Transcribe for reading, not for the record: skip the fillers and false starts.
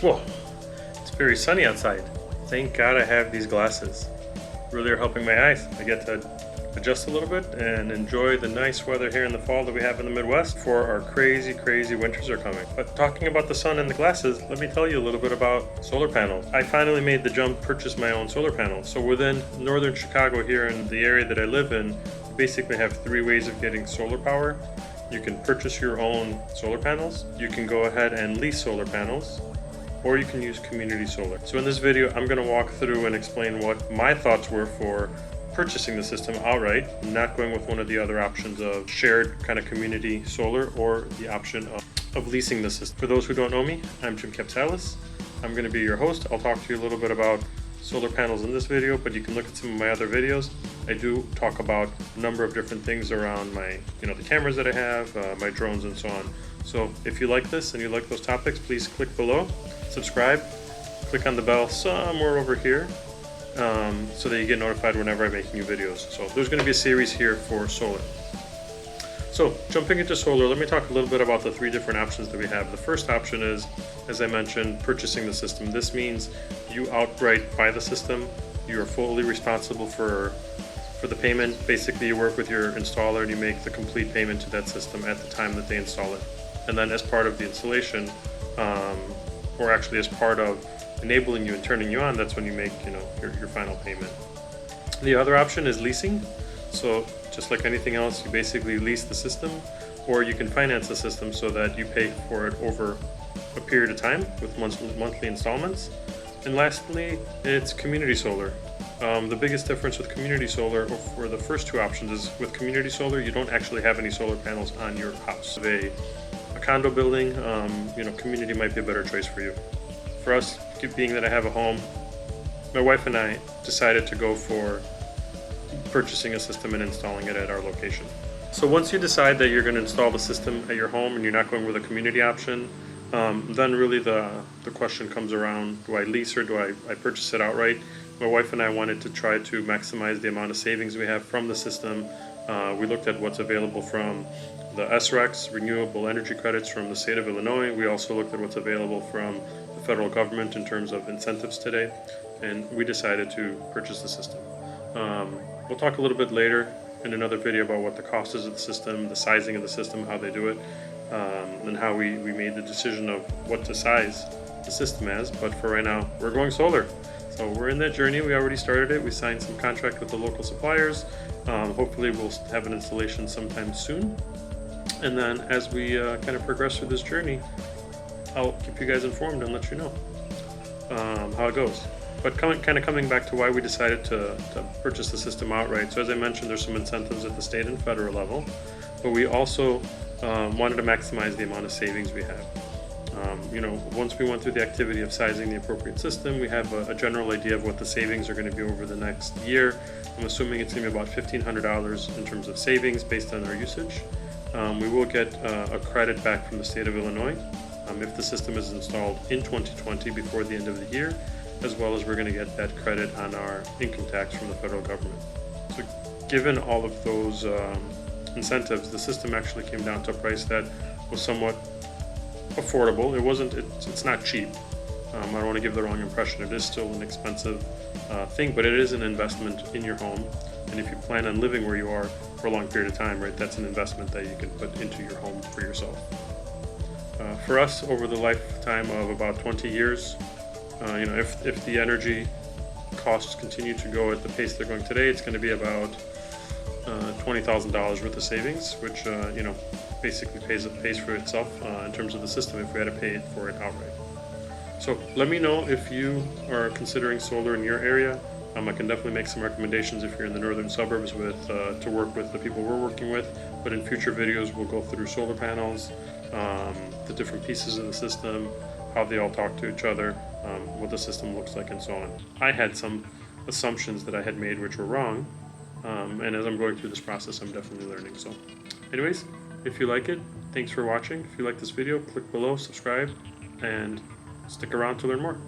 Whoa, it's very sunny outside. Thank God I have these glasses. Really are helping my eyes. I get to adjust a little bit and enjoy the nice weather here in the fall that we have in the Midwest before our crazy winters are coming. But talking about the sun and the glasses, let me tell you a little bit about solar panels. I finally made the jump, purchased my own solar panels. So within northern Chicago here in the area that I live in, you basically have 3 ways of getting solar power. You can purchase your own solar panels, you can go ahead and lease solar panels, or you can use community solar. So in this video, I'm going to walk through and explain what my thoughts were for purchasing the system outright, not going with one of the other options of shared kind of community solar or the option of leasing the system. For those who don't know me, I'm Jim Capsalis. I'm going to be your host. I'll talk to you a little bit about solar panels in this video, but you can look at some of my other videos. I do talk about a number of different things around my, the cameras that I have, my drones and so on. So if you like this and you like those topics, please click below, subscribe, click on the bell somewhere over here, so that you get notified whenever I make new videos. So there's going to be a series here for solar. So jumping into solar, let me talk a little bit about the 3 different options that we have. The first option is, as I mentioned, purchasing the system. This means you outright buy the system. You are fully responsible for the payment. Basically, you work with your installer and you make the complete payment to that system at the time that they install it. And then as part of the installation, or actually as part of enabling you and turning you on, that's when you make your final payment. The other option is leasing. So just like anything else, you basically lease the system, or you can finance the system so that you pay for it over a period of time with monthly installments. And lastly, it's community solar. The biggest difference with community solar, or for the first 2 options, is with community solar, you don't actually have any solar panels on your house. A condo building, community might be a better choice for you. For us, being that I have a home, my wife and I decided to go for purchasing a system and installing it at our location. So once you decide that you're going to install the system at your home and you're not going with a community option, then really the question comes around, do I lease or do I purchase it outright? My wife and I wanted to try to maximize the amount of savings we have from the system. We looked at what's available from the SRECs, renewable energy credits from the state of Illinois. We also looked at what's available from the federal government in terms of incentives today, and we decided to purchase the system. We'll talk a little bit later in another video about what the cost is of the system, the sizing of the system, how they do it, and how we made the decision of what to size the system as. But for right now, we're going solar. So we're in that journey. We already started it. We signed some contract with the local suppliers. Hopefully we'll have an installation sometime soon. And then as we kind of progress through this journey, I'll keep you guys informed and let you know how it goes. But coming back to why we decided to purchase the system outright. So as I mentioned, there's some incentives at the state and federal level, but we also wanted to maximize the amount of savings we have. Once we went through the activity of sizing the appropriate system, we have a general idea of what the savings are going to be over the next year. I'm assuming it's going to be about $1,500 in terms of savings based on our usage. We will get a credit back from the state of Illinois if the system is installed in 2020 before the end of the year, as well as we're going to get that credit on our income tax from the federal government. So given all of those incentives, the system actually came down to a price that was somewhat affordable. It's not cheap. I don't want to give the wrong impression. It is still an expensive thing, but it is an investment in your home. And if you plan on living where you are for a long period of time, right, that's an investment that you can put into your home for yourself. For us, over the lifetime of about 20 years, if the energy costs continue to go at the pace they're going today, it's going to be about $20,000 worth of savings, which basically pays for itself in terms of the system if we had to pay for it outright. So let me know if you are considering solar in your area. I can definitely make some recommendations if you're in the northern suburbs to work with the people we're working with. But in future videos, we'll go through solar panels, the different pieces of the system, how they all talk to each other, what the system looks like, and so on. I had some assumptions that I had made which were wrong, and as I'm going through this process, I'm definitely learning. So anyways, if you like it, thanks for watching. If you like this video, click below, subscribe, and stick around to learn more.